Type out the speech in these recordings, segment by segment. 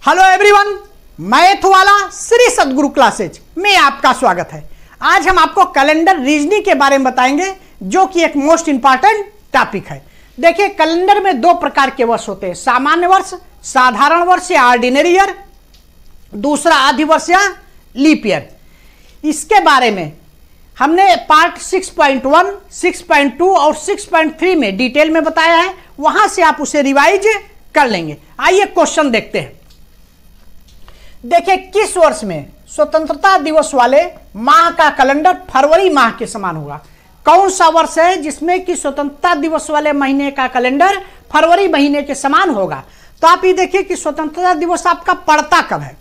Hello everyone, math वाला श्री सद्गुरु classes में आपका स्वागत है। आज हम आपको कैलेंडर रीजनिंग के बारे में बताएंगे जो कि एक मोस्ट इंपॉर्टेंट टॉपिक है। देखिए, कैलेंडर में दो प्रकार के वर्ष होते हैं, सामान्य वर्ष, साधारण वर्ष या ऑर्डिनरी ईयर, दूसरा आदि वर्ष या लीप ईयर। इसके बारे में हमने पार्ट 6.1, 6.2 और 6.3 में डिटेल में बताया है, वहां से आप उसे रिवाइज कर लेंगे। आइए क्वेश्चन देखते हैं। देखिए, किस वर्ष में स्वतंत्रता दिवस वाले माह का कैलेंडर फरवरी माह के समान होगा? कौन सा वर्ष है जिसमें कि स्वतंत्रता दिवस वाले महीने का कैलेंडर फरवरी महीने के समान होगा? तो आप ये देखिए कि स्वतंत्रता दिवस आपका पड़ता कब है।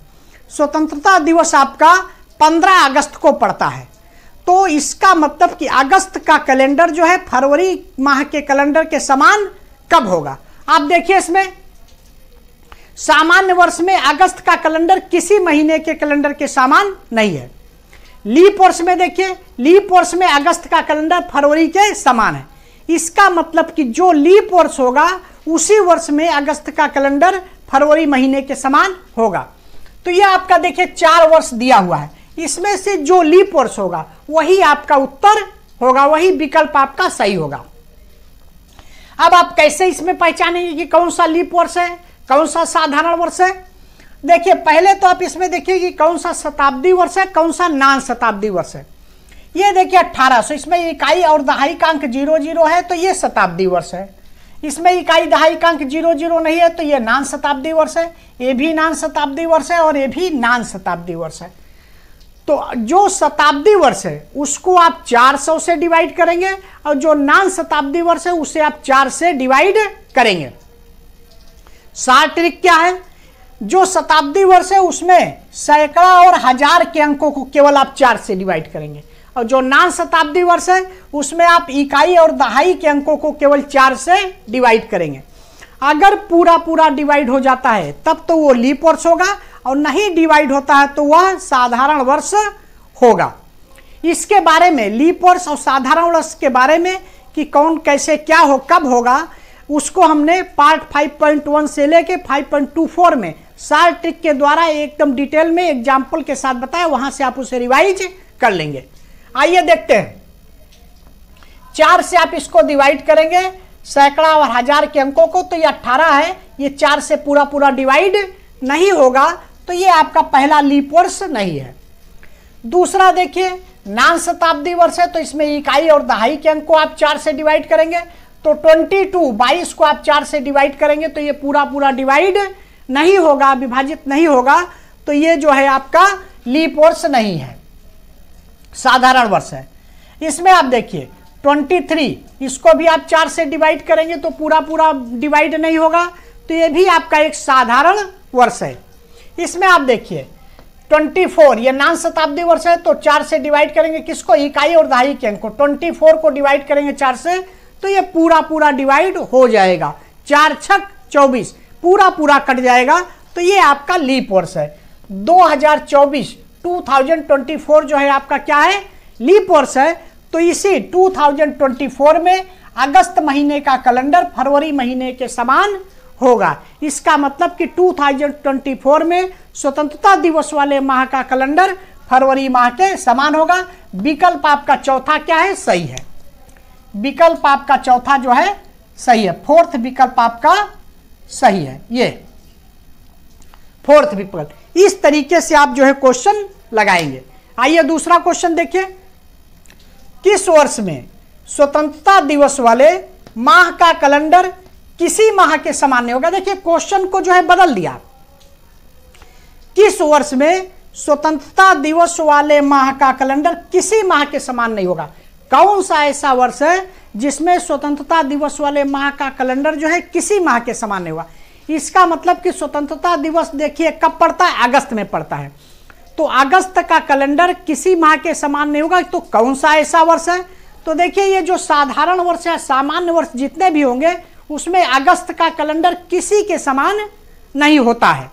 स्वतंत्रता दिवस आपका 15 अगस्त को पड़ता है। तो इसका मतलब कि अगस्त का कैलेंडर जो है फरवरी माह के कैलेंडर के समान कब होगा? आप देखिए, इसमें सामान्य वर्ष में अगस्त का कैलेंडर किसी महीने के कैलेंडर के समान नहीं है। लीप वर्ष में देखिए, लीप वर्ष में अगस्त का कैलेंडर फरवरी के समान है। इसका मतलब कि जो लीप वर्ष होगा उसी वर्ष में अगस्त का कैलेंडर फरवरी महीने के समान होगा। तो यह आपका देखिए 4 वर्ष दिया हुआ है, इसमें से जो लीप वर्ष होगा वही आपका उत्तर होगा, वही विकल्प आपका सही होगा। अब आप कैसे इसमें पहचानेंगे कि कौन सा लीप वर्ष है, कौन सा साधारण वर्ष है? देखिए, पहले तो आप इसमें देखिए कि कौन सा शताब्दी वर्ष है, कौन सा नान शताब्दी वर्ष है। ये देखिए 1800, इसमें इकाई और दहाई का अंक 00 है तो ये शताब्दी वर्ष है। इसमें इकाई दहाई का अंक 00 नहीं है तो ये नान शताब्दी वर्ष है। ये भी नान शताब्दी वर्ष है और ये भी नान शताब्दी वर्ष है। तो जो शताब्दी वर्ष है उसको आप 400 से डिवाइड करेंगे और जो नान शताब्दी वर्ष है उसे आप 4 से डिवाइड करेंगे। शॉर्ट ट्रिक क्या है? जो शताब्दी वर्ष है उसमें सैकड़ा और हजार के अंकों को केवल आप 4 से डिवाइड करेंगे और जो नान शताब्दी वर्ष है उसमें आप इकाई और दहाई के अंकों को केवल 4 से डिवाइड करेंगे। अगर पूरा पूरा डिवाइड हो जाता है तब तो वो लीप वर्ष होगा और नहीं डिवाइड होता है तो वह साधारण वर्ष होगा। इसके बारे में, लीप वर्ष और साधारण वर्ष के बारे में कि कौन कैसे क्या हो कब होगा, उसको हमने पार्ट 5.1 से लेके 5.24 में शॉर्ट ट्रिक के द्वारा एकदम डिटेल में एग्जाम्पल के साथ बताया, वहां से आप उसे रिवाइज कर लेंगे। आइए देखते हैं। 4 से आप इसको डिवाइड करेंगे सैकड़ा और हजार के अंकों को, तो ये 18 है। ये 4 से पूरा पूरा डिवाइड नहीं होगा तो ये आपका पहला लीप वर्ष नहीं है। दूसरा देखिए, नान शताब्दी वर्ष है तो इसमें इकाई और दहाई के अंक को आप 4 से डिवाइड करेंगे तो 22 को आप 4 से डिवाइड करेंगे तो ये पूरा पूरा डिवाइड नहीं होगा, विभाजित नहीं होगा, तो ये जो है आपका लीप वर्ष नहीं है, साधारण वर्ष है। इसमें आप देखिए 23, इसको भी आप 4 से डिवाइड करेंगे तो पूरा पूरा डिवाइड नहीं होगा, तो ये भी आपका एक साधारण वर्ष है। इसमें आप देखिए 24, ये नान शताब्दी वर्ष है तो 4 से डिवाइड करेंगे किसको? इकाई और दहाई के अंक को। 24 को डिवाइड करेंगे 4 से तो ये पूरा पूरा डिवाइड हो जाएगा, 4 छक 24, पूरा पूरा कट जाएगा, तो ये आपका लीप वर्ष है। 2024 जो है आपका क्या है? लीप वर्ष है। तो इसी 2024 में अगस्त महीने का कैलेंडर फरवरी महीने के समान होगा। इसका मतलब कि 2024 में स्वतंत्रता दिवस वाले माह का कैलेंडर फरवरी माह के समान होगा। विकल्प आपका चौथा क्या है? सही है। विकल्प आपका चौथा जो है सही है, फोर्थ विकल्प आपका सही है। ये फोर्थ विकल्प, इस तरीके से आप जो है क्वेश्चन लगाएंगे। आइए दूसरा क्वेश्चन देखिए। किस वर्ष में स्वतंत्रता दिवस वाले माह का कैलेंडर किसी माह के समान नहीं होगा? देखिए, क्वेश्चन को जो है बदल दिया। किस वर्ष में स्वतंत्रता दिवस वाले माह का कैलेंडर किसी माह के समान नहीं होगा? कौन सा ऐसा वर्ष है जिसमें स्वतंत्रता दिवस वाले माह का कैलेंडर जो है किसी माह के समान नहीं हुआ? इसका मतलब कि स्वतंत्रता दिवस देखिए कब पड़ता है? अगस्त में पड़ता है। तो अगस्त का कैलेंडर किसी माह के समान नहीं होगा, तो कौन सा ऐसा वर्ष है? तो देखिए, ये जो साधारण वर्ष है, सामान्य वर्ष जितने भी होंगे उसमें अगस्त का कैलेंडर किसी के समान नहीं होता है।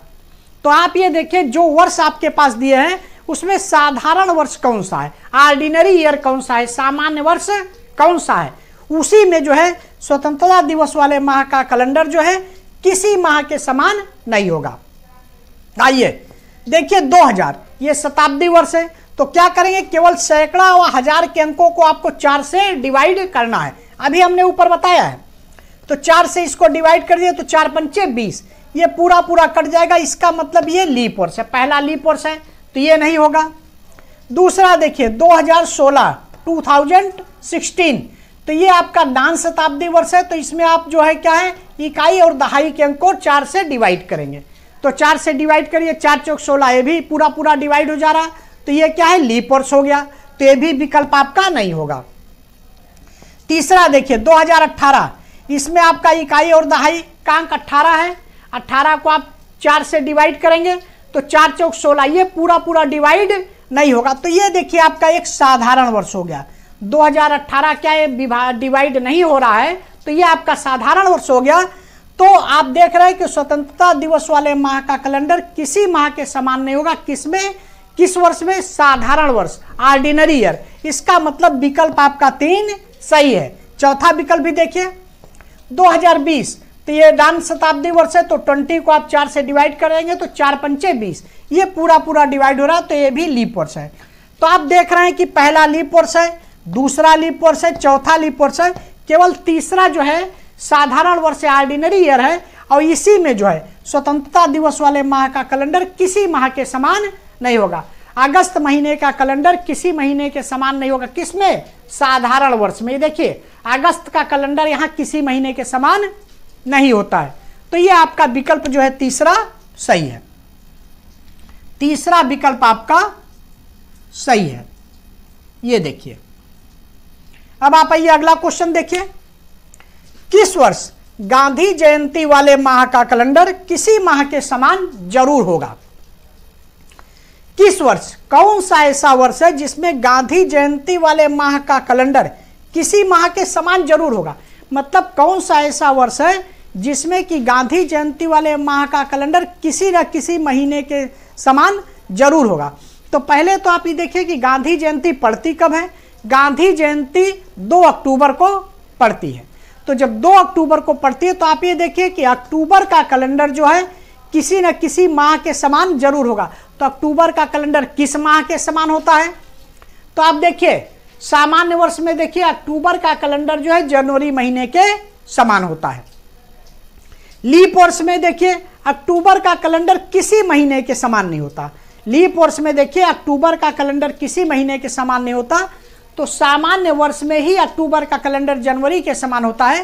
तो आप ये देखिए, जो वर्ष आपके पास दिए हैं उसमें साधारण वर्ष कौन सा है, ऑर्डिनरी ईयर कौन सा है, सामान्य वर्ष कौन सा है, उसी में जो है स्वतंत्रता दिवस वाले माह का कैलेंडर जो है किसी माह के समान नहीं होगा। आइए देखिए 2000 ये शताब्दी वर्ष है, तो क्या करेंगे, केवल सैकड़ा व हजार के अंकों को आपको 4 से डिवाइड करना है। अभी हमने ऊपर बताया है, तो 4 से इसको डिवाइड कर दिए तो 4 पंचे 20, ये पूरा पूरा कट जाएगा। इसका मतलब ये लीप वर्ष है, पहला लीप वर्ष है, तो ये नहीं होगा। दूसरा देखिए 2016 2016, तो ये आपका दान शताब्दी वर्ष है, तो इसमें आप जो है क्या है, इकाई और दहाई के अंक को 4 से डिवाइड करेंगे। तो 4 से डिवाइड करिए, 4 चौक 16, ये भी पूरा पूरा डिवाइड हो जा रहा, तो ये क्या है, लीप वर्ष हो गया, तो ये भी विकल्प आपका नहीं होगा। तीसरा देखिए 2018, इसमें आपका इकाई और दहाई का अंक 18 है, 18 को आप 4 से डिवाइड करेंगे तो 4 चौक 16, ये पूरा पूरा डिवाइड नहीं होगा। तो ये देखिए आपका एक साधारण वर्ष हो गया। 2018 क्या ये डिवाइड नहीं हो रहा है, तो ये आपका साधारण वर्ष हो गया। तो आप देख रहे हैं कि स्वतंत्रता दिवस वाले माह का कैलेंडर किसी माह के समान नहीं होगा। किसमें, किस वर्ष में, साधारण वर्ष, ऑर्डिनरी ईयर। इसका मतलब विकल्प आपका 3 सही है। चौथा विकल्प भी देखिए 2020, तो ये दान शताब्दी वर्ष है, तो 20 को आप 4 से डिवाइड करेंगे तो 4 पंचे 20, ये पूरा पूरा डिवाइड हो रहा है, तो ये भी लीप वर्ष है। तो आप देख रहे हैं कि पहला लीप वर्ष है, दूसरा लीप वर्ष है, चौथा लीप वर्ष है, केवल तीसरा जो है साधारण वर्ष ऑर्डिनरी ईयर है। और इसी में जो है स्वतंत्रता दिवस वाले माह का कैलेंडर किसी माह के समान नहीं होगा। अगस्त महीने का कैलेंडर किसी महीने के समान नहीं होगा। किसमें, साधारण वर्ष में। देखिए अगस्त का कैलेंडर यहाँ किसी महीने के समान नहीं होता है। तो ये आपका विकल्प जो है तीसरा सही है। तीसरा विकल्प आपका सही है। ये देखिए, अब आप आइए अगला क्वेश्चन देखिए। किस वर्ष गांधी जयंती वाले माह का कैलेंडर किसी माह के समान जरूर होगा? किस वर्ष, कौन सा ऐसा वर्ष है जिसमें गांधी जयंती वाले माह का कैलेंडर किसी माह के समान जरूर होगा? मतलब कौन सा ऐसा वर्ष है जिसमें कि गांधी जयंती वाले माह का कैलेंडर किसी न किसी महीने के समान जरूर होगा। तो पहले तो आप ये देखिए कि गांधी जयंती पड़ती कब है। गांधी जयंती 2 अक्टूबर को पड़ती है। तो जब 2 अक्टूबर को पड़ती है तो आप ये देखिए कि अक्टूबर का कैलेंडर जो है किसी न किसी माह के समान जरूर होगा। तो अक्टूबर का कैलेंडर किस माह के समान होता है? तो आप देखिए सामान्य वर्ष में देखिए अक्टूबर का कैलेंडर जो है जनवरी महीने के समान होता है। लीप वर्ष में देखिए अक्टूबर का कैलेंडर किसी महीने के समान नहीं होता। लीप वर्ष में देखिए अक्टूबर का कैलेंडर किसी महीने के समान नहीं होता। तो सामान्य वर्ष में ही अक्टूबर का कैलेंडर जनवरी के समान होता है।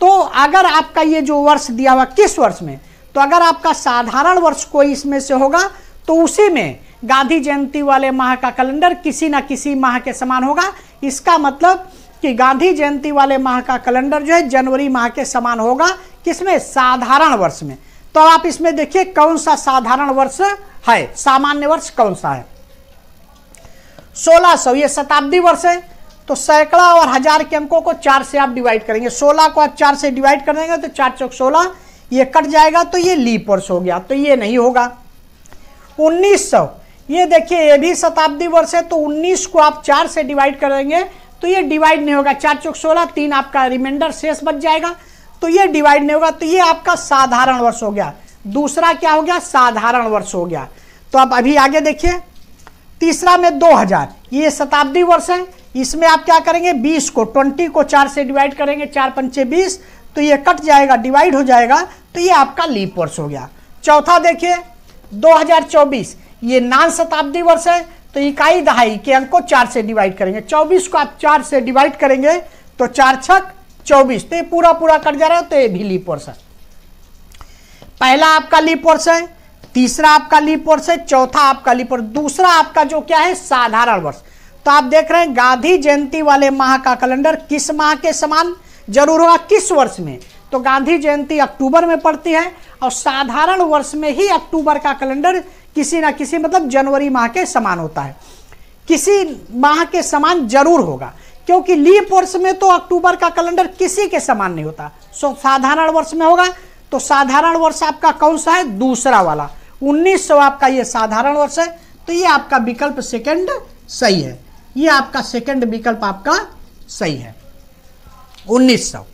तो अगर आपका ये जो वर्ष दिया हुआ किस वर्ष में, तो अगर आपका साधारण वर्ष कोई इसमें से होगा तो उसी में गांधी जयंती वाले माह का कैलेंडर किसी न किसी माह के समान होगा। इसका मतलब कि गांधी जयंती वाले माह का कैलेंडर जो है जनवरी माह के समान होगा। किसमें, साधारण वर्ष में। तो आप इसमें देखिए कौन सा साधारण वर्ष है, सामान्य वर्ष कौन सा है। 1600 ये शताब्दी वर्ष है। तो सैकड़ा और हजार के अंकों को 4 से आप डिवाइड करेंगे। 16 को आप 4 से डिवाइड कर देंगे तो 4 चौक 16, ये कट जाएगा, तो ये लीप वर्ष हो गया, तो ये नहीं होगा। 1900 ये देखिए ये भी शताब्दी वर्ष है। तो 19 को आप 4 से डिवाइड करेंगे तो ये डिवाइड नहीं होगा। 4 चौक 16, 3 आपका रिमाइंडर शेष बच जाएगा, तो ये डिवाइड नहीं होगा। तो ये आपका साधारण वर्ष हो गया। दूसरा क्या हो गया, साधारण वर्ष हो गया। तो आप अभी आगे देखिए तीसरा में 2000 ये शताब्दी वर्ष है। इसमें आप क्या करेंगे, 20 को 20 को 4 से डिवाइड करेंगे, 4 पंचे 20, तो ये कट जाएगा, डिवाइड हो जाएगा, तो ये आपका लीप वर्ष हो गया। चौथा देखिए 2024 ये नान शताब्दी वर्ष है। तो इकाई दहाई के अंक को 4 से डिवाइड करेंगे। 24 को आप 4 से डिवाइड करेंगे तो 4 छक 24, तो ये पूरा पूरा कट जा रहा है, तो ये भी लीप वर्ष है। पहला आपका लीप वर्ष है, तीसरा आपका लीप वर्ष है, चौथा आपका लीप वर्ष, दूसरा आपका जो क्या है साधारण वर्ष। तो आप देख रहे हैं गांधी जयंती वाले माह का कैलेंडर किस माह के समान जरूर होगा, किस वर्ष में? तो गांधी जयंती अक्टूबर में पड़ती है और साधारण वर्ष में ही अक्टूबर का कैलेंडर किसी ना किसी मतलब जनवरी माह के समान होता है। किसी माह के समान जरूर होगा, क्योंकि लीप वर्ष में तो अक्टूबर का कैलेंडर किसी के समान नहीं होता। सो साधारण वर्ष में होगा। तो साधारण वर्ष आपका कौन सा है, दूसरा वाला 1900 आपका ये साधारण वर्ष है। तो ये आपका विकल्प सेकंड सही है। ये आपका सेकंड विकल्प आपका सही है 1900।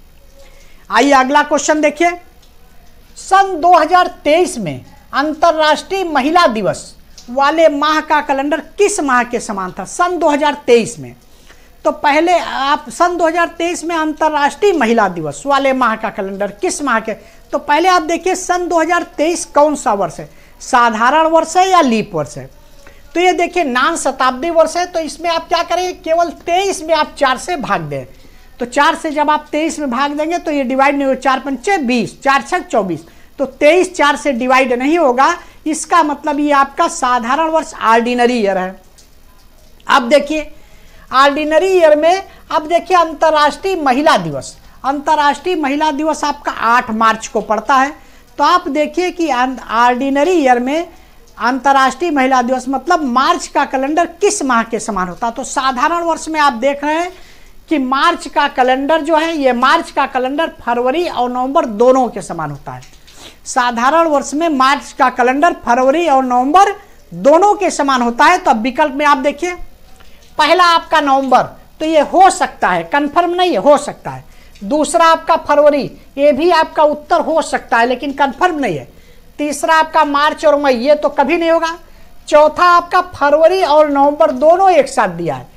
आइए अगला क्वेश्चन देखिए। सन 2023 में अंतर्राष्ट्रीय महिला दिवस वाले माह का कैलेंडर किस माह के समान था सन 2023 में? तो पहले आप सन 2023 में अंतर्राष्ट्रीय महिला दिवस वाले माह का कैलेंडर किस माह के, तो पहले आप देखिए सन 2023 कौन सा वर्ष है, साधारण वर्ष है या लीप वर्ष है? तो ये देखिए नान शताब्दी वर्ष है, तो इसमें आप क्या करेंगे, केवल 23 में आप 4 से भाग दें। तो 4 से जब आप 23 में भाग देंगे तो ये डिवाइड नहीं होगा, 4 पंचे 20, 4 छक 24, तो 23 4 से डिवाइड नहीं होगा। इसका मतलब ये आपका साधारण वर्ष ऑर्डिनरी ईयर है। अब देखिए ऑर्डिनरी ईयर में अब देखिए अंतर्राष्ट्रीय महिला दिवस, अंतर्राष्ट्रीय महिला दिवस आपका 8 मार्च को पड़ता है। तो आप देखिए कि ऑर्डिनरी ईयर में अंतर्राष्ट्रीय महिला दिवस मतलब मार्च का कैलेंडर किस माह के समान होता है? तो साधारण वर्ष में आप देख रहे हैं कि मार्च का कैलेंडर जो है, ये मार्च का कैलेंडर फरवरी और नवंबर दोनों के समान होता है। साधारण वर्ष में मार्च का कैलेंडर फरवरी और नवंबर दोनों के समान होता है। तो अब विकल्प में आप देखिए, पहला आपका नवंबर, तो ये हो सकता है, कंफर्म नहीं है, हो सकता है। दूसरा आपका फरवरी, ये भी आपका उत्तर हो सकता है लेकिन कंफर्म नहीं है। तीसरा आपका मार्च और मई, ये तो कभी नहीं होगा। चौथा आपका फरवरी और नवंबर दोनों एक साथ दिया है।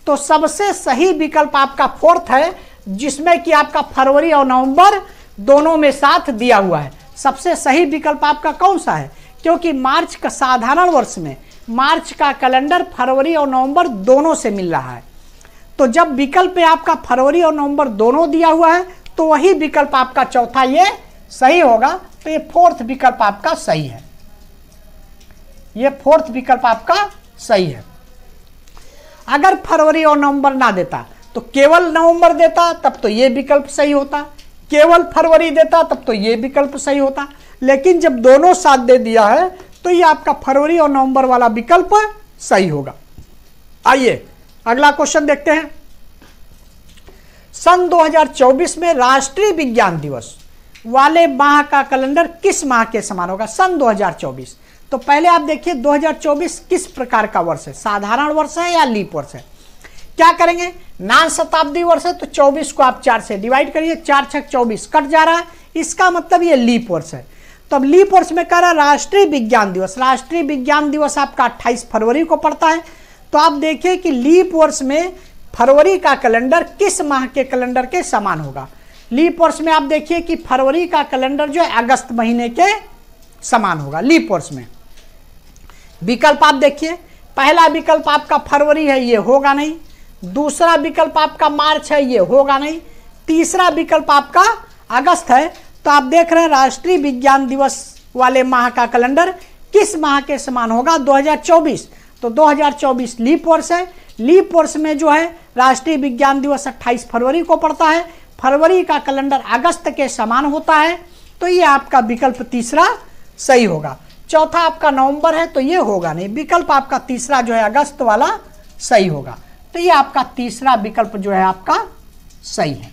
तो सबसे सही विकल्प आपका फोर्थ है, जिसमें कि आपका फरवरी और नवंबर दोनों में साथ दिया हुआ है। सबसे सही विकल्प आपका कौन सा है? क्योंकि मार्च का साधारण वर्ष में मार्च का कैलेंडर फरवरी और नवंबर दोनों से मिल रहा है। तो जब विकल्प में आपका फरवरी और नवंबर दोनों दिया हुआ है तो वही विकल्प आपका चौथा ये सही होगा। तो ये फोर्थ विकल्प आपका सही है, ये फोर्थ विकल्प आपका सही है। अगर फरवरी और नवंबर ना देता तो केवल नवंबर देता तब तो ये विकल्प सही होता, केवल फरवरी देता तब तो ये विकल्प सही होता। लेकिन जब दोनों साथ दे दिया है तो ये आपका फरवरी और नवंबर वाला विकल्प सही होगा। आइए अगला क्वेश्चन देखते हैं। सन 2024 में राष्ट्रीय विज्ञान दिवस वाले माह का कैलेंडर किस माह के समान होगा सन 2024? तो पहले आप देखिए 2024 किस प्रकार का वर्ष है, साधारण वर्ष है या लीप वर्ष है? क्या करेंगे, नान शताब्दी वर्ष है तो 24 को आप 4 से डिवाइड करिए, 4 छक 24 कट जा रहा है, इसका मतलब ये लीप वर्ष है। तो अब लीप वर्ष में कह रहा है राष्ट्रीय विज्ञान दिवस, राष्ट्रीय विज्ञान दिवस आपका 28 फरवरी को पड़ता है। तो आप देखिए कि लीप वर्ष में फरवरी का कैलेंडर किस माह के कैलेंडर के समान होगा? लीप वर्ष में आप देखिए कि फरवरी का कैलेंडर जो है अगस्त महीने के समान होगा लीप वर्ष में। विकल्प आप देखिए, पहला विकल्प आपका फरवरी है, ये होगा नहीं। दूसरा विकल्प आपका मार्च है, ये होगा नहीं। तीसरा विकल्प आपका अगस्त है। तो आप देख रहे हैं राष्ट्रीय विज्ञान दिवस वाले माह का कैलेंडर किस माह के समान होगा? 2024। तो 2024 लीप वर्ष है। लीप वर्ष में जो है राष्ट्रीय विज्ञान दिवस 28 फरवरी को पड़ता है। फरवरी का कैलेंडर अगस्त के समान होता है। तो ये आपका विकल्प तीसरा सही होगा। चौथा आपका नवंबर है तो ये होगा नहीं, विकल्प आपका तीसरा जो है अगस्त वाला सही होगा। तो ये आपका तीसरा विकल्प जो है आपका सही है।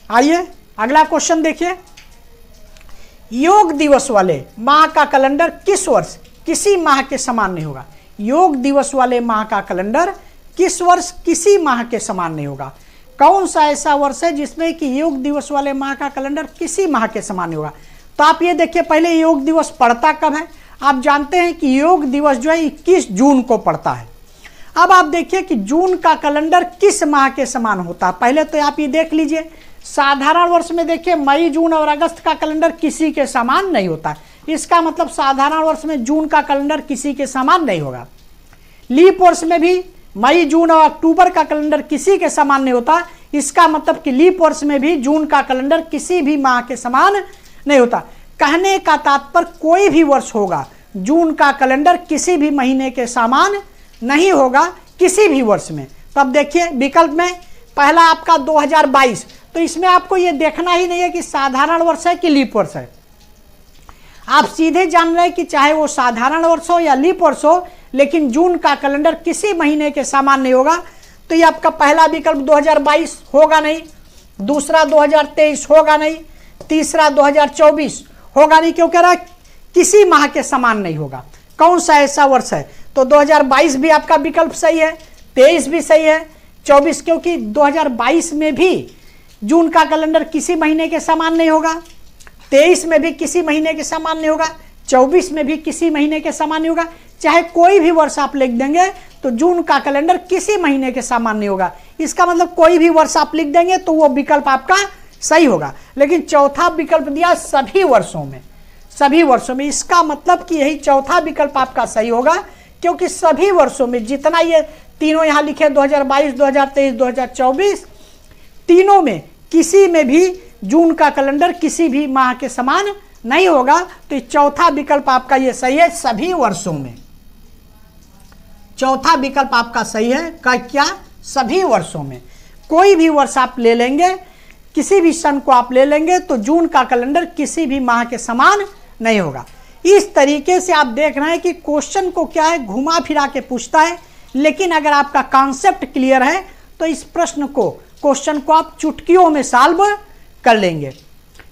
आइए अगला क्वेश्चन देखिए। योग दिवस वाले माह का कैलेंडर किस वर्ष किसी माह के समान नहीं होगा? योग दिवस वाले माह का कैलेंडर किस वर्ष किसी माह के समान नहीं होगा? कौन सा ऐसा वर्ष है जिसमें कि योग दिवस वाले माह का कैलेंडर किसी माह के समान नहीं होगा? तो आप ये देखिए, पहले योग दिवस पड़ता कब है? आप जानते हैं कि योग दिवस जो है 21 जून को पड़ता है। अब आप देखिए कि जून का कैलेंडर किस माह के समान होता है? पहले तो आप ये देख लीजिए, साधारण वर्ष में देखिए मई जून और अगस्त का कैलेंडर किसी के समान नहीं होता। इसका मतलब साधारण वर्ष में जून का कैलेंडर किसी के समान नहीं होगा। लीप वर्ष में भी मई जून और अक्टूबर का कैलेंडर किसी के समान नहीं होता। इसका मतलब कि लीप वर्ष में भी जून का कैलेंडर किसी भी माह के समान नहीं होता। कहने का तात्पर्य कोई भी वर्ष होगा, जून का कैलेंडर किसी भी महीने के समान नहीं होगा किसी भी वर्ष में। तब देखिए विकल्प में पहला आपका 2022, तो इसमें आपको ये देखना ही नहीं है कि साधारण वर्ष है कि लीप वर्ष है। आप सीधे जान रहे हैं कि चाहे वो साधारण वर्ष हो या लीप वर्ष हो, लेकिन जून का कैलेंडर किसी महीने के समान नहीं होगा। तो ये आपका पहला विकल्प 2022 होगा नहीं, दूसरा 2023 होगा नहीं, तीसरा 2024 होगा नहीं। क्यों कह रहा है? किसी माह के समान नहीं होगा। कौन सा ऐसा वर्ष है? तो 2022 भी आपका विकल्प सही है, 23 भी सही है, 24, क्योंकि 2022 में भी जून का कैलेंडर किसी महीने के समान नहीं होगा, 23 में भी किसी महीने के समान नहीं होगा, 24 में भी किसी महीने के समान नहीं होगा। चाहे कोई भी वर्ष आप लिख देंगे तो जून का कैलेंडर किसी महीने के समान नहीं होगा। इसका मतलब कोई भी वर्ष आप लिख देंगे तो वो विकल्प आपका सही होगा। लेकिन चौथा विकल्प दिया सभी वर्षों में, सभी वर्षों में, इसका मतलब कि यही चौथा विकल्प आपका सही होगा, क्योंकि सभी वर्षों में जितना ये तीनों यहां लिखे 2022, 2023, 2024, तीनों में किसी में भी जून का कैलेंडर किसी भी माह के समान नहीं होगा। तो चौथा विकल्प आपका ये सही है, सभी वर्षों में। चौथा विकल्प आपका सही है, क्या? सभी वर्षों में। कोई भी वर्ष आप ले लेंगे, किसी भी सन को आप ले लेंगे तो जून का कैलेंडर किसी भी माह के समान नहीं होगा। इस तरीके से आप देख रहे हैं कि क्वेश्चन को क्या है, घुमा फिरा के पूछता है। लेकिन अगर आपका कॉन्सेप्ट क्लियर है तो इस प्रश्न को, क्वेश्चन को आप चुटकियों में सॉल्व कर लेंगे।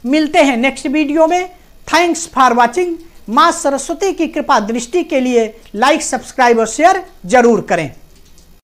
मिलते हैं नेक्स्ट वीडियो में। Thanks for watching. मां सरस्वती की कृपा दृष्टि के लिए लाइक, सब्सक्राइब और शेयर जरूर करें।